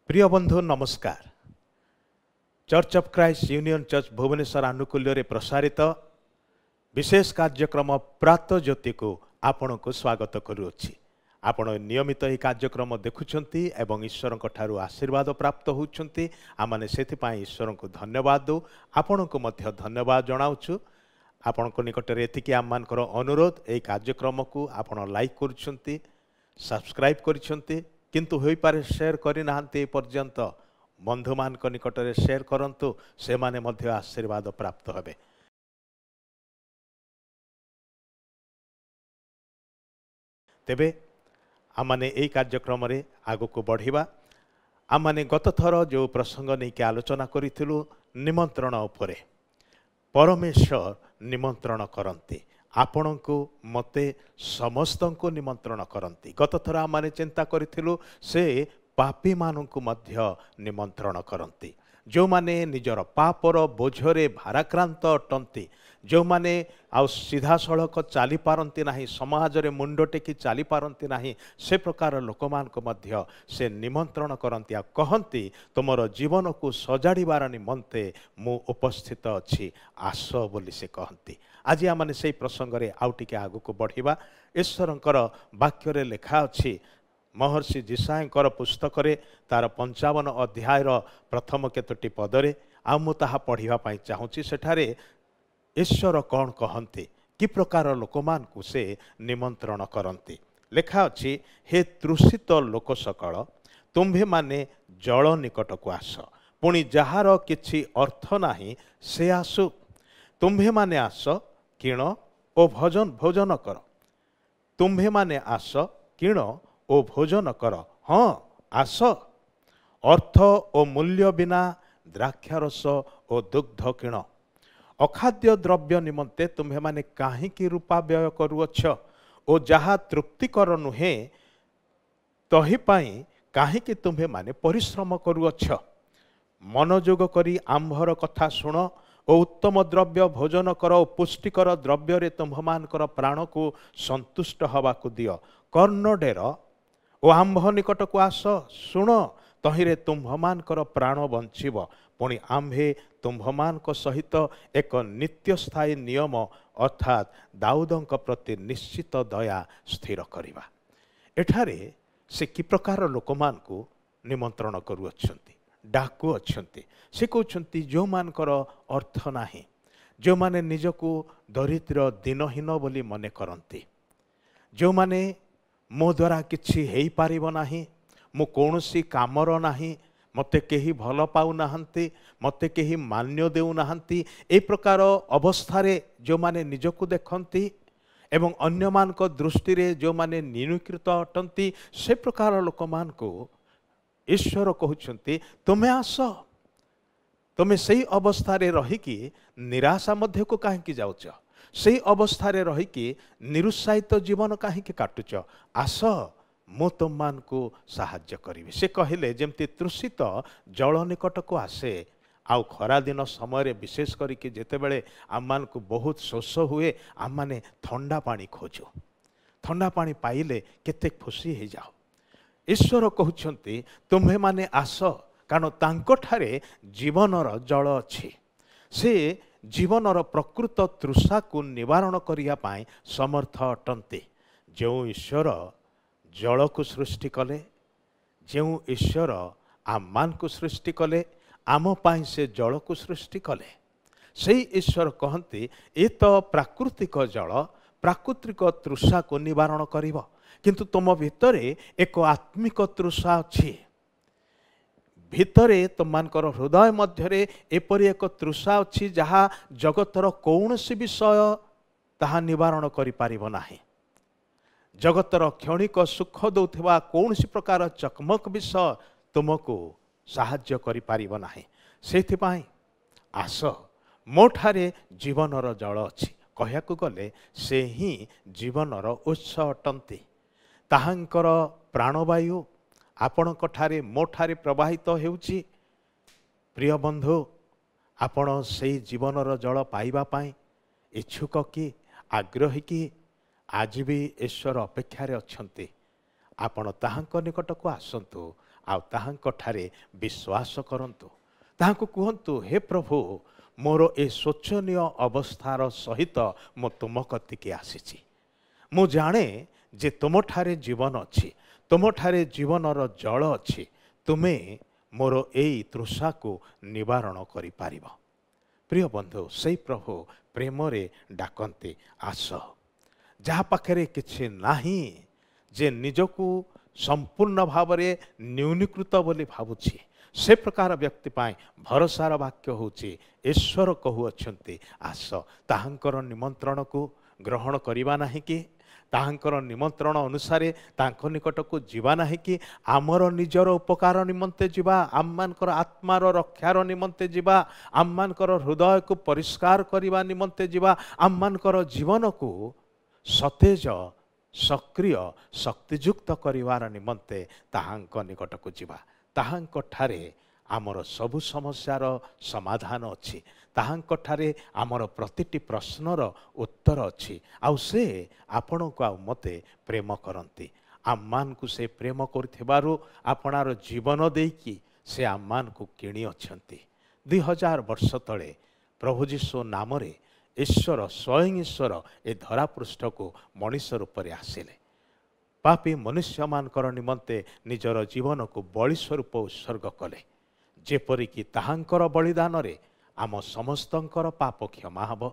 प्रिय बंधु नमस्कार। Church of Christ union church Bhubaneswar आनुकूल्य प्रसारित विशेष कार्यक्रम प्रात ज्योति को आपण को स्वागत करुच्ची। आपण नियमित यह कार्यक्रम देखुंट एवं ईश्वर ठारू आशीर्वाद प्राप्त होती। आमने से ईश्वर को धन्यवाद दो, आपण को मध्य धन्यवाद जनाऊँ। आपण को निकट में एति आम मान अनुरोध यही कार्यक्रम को आपण लाइक कर सब्सक्राइब कर किंतु हो पारे शेयर करना पर्यंत बंधु मान निकट में शेयर करंतु, से माने मध्य आशीर्वाद प्राप्त हेबे। तेबे आमने यही कार्यक्रम रे आगु को बढ़िबा। आमने गत थर जो प्रसंग नहीं के आलोचना करिथिलु निमंत्रण उपरे, परमेश्वर निमंत्रण करंती आपण को मते समस्त को निमंत्रण करंती। गत थर आमने चिंता करिथिलु से पापी मानू मध्य निमंत्रण करंती, जो माने निजर पापर बोझरे भाराक्रांत अटंती, जो माने आउ सीधा सड़क चली पारती ना, समाज रे मुंड टेकी चली पारती ना, से प्रकार लोक मान मध्य से निमंत्रण करंती आ कहंती तुमर जीवन को सजाड़बार निमंते मु उपस्थित अच्छी आस बोली से कहंती। आज आम से प्रसंग रे आउ टिके आगु को बढ़िबा। ईश्वरंकर वाक्य रे लेखा अछि महर्षि जिसायकर पुस्तक रे तार 55 अध्यायर प्रथम केतोटी पदरे आमु ताहा पढ़िबा पई चाहूची। सेठारे ईश्वर कौन कहते कि प्रकार लोकमान को से निमंत्रण करती। लेखा अछि, हे तृषित लोक सकल तुम्भे माने जल निकट को आस, पुणी जार किछि अर्थ नाही से आसु। तुम्भे माने आस किण ओ भोजन कर, तुम्भे माने आस किण ओ भोजन कर। हाँ आस, अर्थ ओ मूल्य बिना द्राक्षारस ओ दुग्ध किण। अखाद्य द्रव्य निमंते तुम्हें माने काहींकि रूपा व्यय करुअछ, ओ जहा तृप्तिकर नुहे तही पाई काहींकि तुम्हें माने परिश्रम करुअछ। मनोयोग करी आंभर कथा शुण, ओ उत्तम द्रव्य भोजन कर, ओ पुष्टिकर द्रव्य रे तुम्हमानकर प्राण को संतुष्ट हवा को दियो। कर्ण डेर ओ आंभ निकट को आस, शुण तहिरे तुम्भमानकर प्राण बंचिब। पुणी आंभे तुम्भमान सहित एक नित्य स्थायी नियम अर्थात दाऊदंक प्रति निश्चित दया स्थिर करिबा। एठारे से कि प्रकार लोक मान को निमंत्रण करुअछंती, डाकु अछंती। से कहउछंती जो मानकर अर्थ नाही, जो माने निजको दरिद्र दिनहीन बोली मने करंती, जो माने मो द्वारा किछि हेई पारिबो नाही, मो कोनोसी कामर नाही, मते केही भल पाउ नाहंती, मते केही मान्य देउ नाहंती, ए प्रकार अवस्थारे जो माने निजको देखंती एवं अन्य मान को दृष्टि रे जो माने निनुकृत अटंती, से प्रकार लोक मान को ईश्वर कहउछंती तुमे आस। तुमे सही अवस्थारे रहिकी निराशा मध्य को काहेकि जाउछ, सही अवस्थारे रहिकी निरुत्साहित जीवन काहेकि काटुछ। आस मु तुम मान को साहाय्य करी। से कहले जमती तृषित जल निकट को आसे। आउ खरा दिन समय विशेष करिके जेतेबेले आम मान को बहुत शोष हुए, आम माने ठंडा पानी खोजु, ठंडा पानी पाइले केते खुशी हो जाओ। ईश्वर कहउछंती तुम्हे माने आस, कारण तांको ठारे जीवनर जल अछि। से जीवनर प्रकृत तृषा को निवारण करिया पाए समर्थ अटंती। जो ईश्वर जल को सृष्टि कले, जो ईश्वर आम मान को सृष्टि कले, आम पाई से जल को सृष्टि कले, से ईश्वर कहते ये तो प्राकृतिक जल प्राकृतिक तृषा को निवारण करिवो, किंतु तुम भितरे एक आत्मिक तृषा अछि। भितरे तुममानकर हृदय मध्यरे एपरि एक तृषा अछि जहा जगतर कौनसी विषय ताहा निवारण करि पारिबो नाही। जगतर क्षणिक सुख दौथवा कौन सी प्रकार चकमक विषय तुमको साहाय्य करि पारिबो नाही। सेथिपाई आस, मोठारे जीवनर जल अछि। कहयाकु गले से ही जीवनर उत्स अटंती। ताहांकर प्राणवायु आपणक ठारे मोठारे प्रवाहित हेउछि। प्रिय बंधु, आपण से जीवनर जल पाइबा पाई इच्छुक कि आग्रही कि आज भी ईश्वर अपेक्षारे अछंती। आपण ताहांक निकट को आसंतु, ଆଉ ତାହାଙ୍କଠାରେ ବିଶ୍ୱାସ କରନ୍ତୁ। ତାହାଙ୍କୁ କୁହନ୍ତୁ, ହେ ପ୍ରଭୁ, ମୋର ଏ ଶୋଚନୀୟ ଅବସ୍ଥାର ସହିତ ମୁଁ ତୁମ କତିକି ଆସିଛି। ମୁଁ ଜାଣେ ଯେ ତୁମଠାରେ ଜୀବନ ଅଛି, ତୁମଠାରେ ଜୀବନର ଜଳ ଅଛି। ତୁମେ ମୋର ଏଇ ତୃଷାକୁ ନିବାରଣ କରିପାରିବ। ପ୍ରିୟ ବନ୍ଧୁ, ସେଇ ପ୍ରଭୁ ପ୍ରେମରେ ଡାକନ୍ତି, ଆସ। ଯାହା ପାଖରେ କିଛି ନାହିଁ, ଯେ ନିଜକୁ ସମ୍ପୂର୍ଣ୍ଣ ଭାବରେ ନ୍ୟୁନୀକୃତ ବୋଲି ଭାବୁଛି, ସେ ପ୍ରକାର ବ୍ୟକ୍ତି ପାଇଁ ଭରସାର ବାକ୍ୟ ହେଉଛି, ଈଶ୍ୱର କହୁଅଛନ୍ତି, ଆସ। ତାହାଙ୍କର ନିମନ୍ତ୍ରଣକୁ ଗ୍ରହଣ କରିବା ନାହିଁ କି? ତାହାଙ୍କର ନିମନ୍ତ୍ରଣ ଅନୁସାରେ ତାଙ୍କ ନିକଟକୁ ଯିବା ନାହିଁ କି? ଆମର ନିଜର ଉପକାର ନିମନ୍ତେ ଯିବା, ଆମମାନଙ୍କର ଆତ୍ମାର ରକ୍ଷାର ନିମନ୍ତେ ଯିବା, ଆମମାନଙ୍କର ହୃଦୟକୁ ପରିଷ୍କାର କରିବା ନିମନ୍ତେ ଯିବା, ଆମମାନଙ୍କର ଜୀବନକୁ ସତେଜ, ସକ୍ରିୟ, ଶକ୍ତିଯୁକ୍ତ କରିବାର ନିମନ୍ତେ ତାହାଙ୍କ ନିକଟକୁ ଯିବା। ତାହାଙ୍କଠାରେ ଆମର ସବୁ ସମସ୍ୟାର ସମାଧାନ ଅଛି। ତାହାଙ୍କଠାରେ ଆମର ପ୍ରତିଟି ପ୍ରଶ୍ନର ଉତ୍ତର ଅଛି। ଆଉ ସେ ଆପଣଙ୍କୁ ଆଉ ମୋତେ ପ୍ରେମ କରନ୍ତି। ଆମମାନଙ୍କୁ ସେ ପ୍ରେମ କରୁଥିବାରୁ ଆପଣାର ଜୀବନ ଦେଇକି ସେ ଆମମାନଙ୍କୁ କିଣି ଅଛନ୍ତି। 2000 ବର୍ଷ ତଳେ ପ୍ରଭୁ ଯୀଶୁ ନାମରେ ଈଶ୍ୱର, ସ୍ୱୟଂ ଈଶ୍ୱର ଏ ଧରାପୃଷ୍ଠକୁ ମଣିଷ ରୂପରେ ଆସିଲେ। ପାପୀ ମନୁଷ୍ୟମାନଙ୍କର ନିମନ୍ତେ ନିଜର ଜୀବନକୁ ବଳି ସ୍ୱରୂପ ଉତ୍ସର୍ଗ କଲେ, ଯେପରିକି ତାହାଙ୍କର ବଳିଦାନରେ ଆମ ସମସ୍ତଙ୍କର ପାପ କ୍ଷମା ହେବ,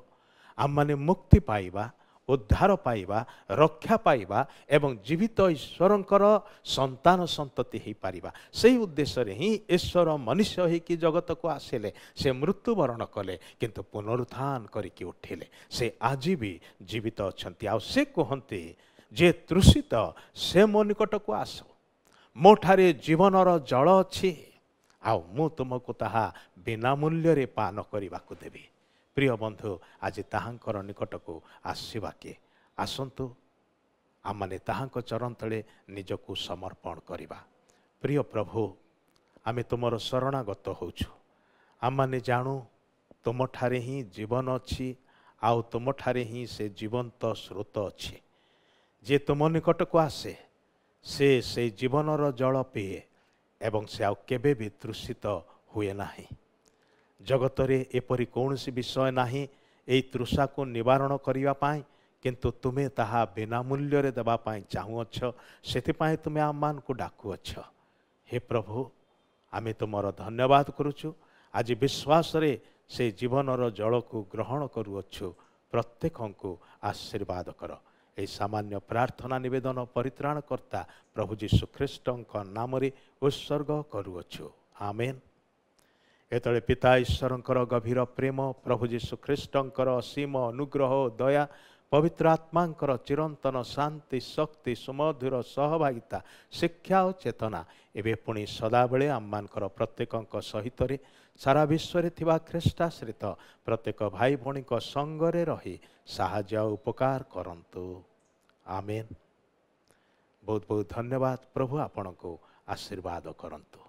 ଆମମାନେ ମୁକ୍ତି ପାଇବା, ଉଦ୍ଧାର ପାଇବା, ରକ୍ଷା ପାଇବା ଏବଂ ଜୀବିତ ଈଶ୍ୱରଙ୍କର ସନ୍ତାନ ସନ୍ତତି ହୋଇପାରିବା। ସେହି ଉଦ୍ଦେଶ୍ୟରେ ହିଁ ଈଶ୍ୱର ମନୁଷ୍ୟ ହୋଇକି ଜଗତକୁ ଆସିଲେ। ସେ ମୃତ୍ୟୁବରଣ କଲେ, କିନ୍ତୁ ପୁନରୁତ୍ଥାନ କରିକି ଉଠିଲେ। ସେ ଆଜି ବି ଜୀବିତ ଅଛନ୍ତି। ଆଉ ସେ କୁହନ୍ତି, ଯେ ତୃଷିତ, ସେ ମୋ ନିକଟକୁ ଆସ, ମୋଠାରେ ଜୀବନର ଜଳ ଅଛି, ଆଉ ମୁଁ ତୁମକୁ ତାହା ବିନା ମୂଲ୍ୟରେ ପାନ କରିବାକୁ ଦେବି। ପ୍ରିୟ ବନ୍ଧୁ, ଆଜି ତାହାଙ୍କର ନିକଟକୁ ଆସିବା କି? ଆସନ୍ତୁ, ଆମମାନେ ତାହାଙ୍କ ଚରଣ ତଳେ ନିଜକୁ ସମର୍ପଣ କରିବା। ପ୍ରିୟ ପ୍ରଭୁ, ଆମେ ତୁମର ଶରଣାଗତ ହେଉଛୁ। ଆମମାନେ ଜାଣୁ ତୁମଠାରେ ହିଁ ଜୀବନ ଅଛି, ଆଉ ତୁମଠାରେ ହିଁ ସେ ଜୀବନ୍ତ ସ୍ରୋତ ଅଛି। ଯେ ତୁମ ନିକଟକୁ ଆସେ, ସେ ସେଇ ଜୀବନର ଜଳ ପିଏ ଏବଂ ସେ ଆଉ କେବେ ବି ତୃଷିତ ହୁଏ ନାହିଁ। ଜଗତରେ ଏପରି କୌଣସି ବିଷୟ ନାହିଁ ଏହି ତୃଷାକୁ ନିବାରଣ କରିବା ପାଇଁ, କିନ୍ତୁ ତୁମେ ତାହା ବିନା ମୂଲ୍ୟରେ ଦେବା ପାଇଁ ଚାହୁଁଅଛ। ସେଥିପାଇଁ ତୁମେ ଆମମାନଙ୍କୁ ଡାକୁଅଛ। ହେ ପ୍ରଭୁ, ଆମେ ତୁମର ଧନ୍ୟବାଦ କରୁଛୁ। ଆଜି ବିଶ୍ୱାସରେ ସେ ଜୀବନର ଜଳକୁ ଗ୍ରହଣ କରୁଅଛୁ। ପ୍ରତ୍ୟେକଙ୍କୁ ଆଶୀର୍ବାଦ କର। ଏହି ସାମାନ୍ୟ ପ୍ରାର୍ଥନା ନିବେଦନ ପରିତ୍ରାଣକର୍ତ୍ତା ପ୍ରଭୁ ଯୀଶୁ ଖ୍ରୀଷ୍ଟଙ୍କ ନାମରେ ଉତ୍ସର୍ଗ କରୁଅଛୁ। ଆମେନ୍। ଏତେବେଳେ ପିତା ଈଶ୍ୱରଙ୍କର ଗଭୀର ପ୍ରେମ, ପ୍ରଭୁ ଯୀଶୁ ଖ୍ରୀଷ୍ଟଙ୍କର ଅସୀମ ଅନୁଗ୍ରହ ଓ ଦୟା, ପବିତ୍ର ଆତ୍ମାଙ୍କର ଚିରନ୍ତନ ଶାନ୍ତି, ଶକ୍ତି, ସୁମଧୁର ସହଭାଗିତା, ଶିକ୍ଷା ଓ ଚେତନା ଏବେ ପୁଣି ସଦାବେଳେ ଆମମାନଙ୍କର ପ୍ରତ୍ୟେକଙ୍କ ସହିତରେ, ସାରା ବିଶ୍ୱରେ ଥିବା ଖ୍ରୀଷ୍ଟାଶ୍ରିତ ପ୍ରତ୍ୟେକ ଭାଇ ଭଉଣୀଙ୍କ ସଙ୍ଗରେ ରହି ସାହାଯ୍ୟ ଓ ଉପକାର କରନ୍ତୁ। ଆମେନ୍। ବହୁତ ବହୁତ ଧନ୍ୟବାଦ। ପ୍ରଭୁ ଆପଣଙ୍କୁ ଆଶୀର୍ବାଦ କରନ୍ତୁ।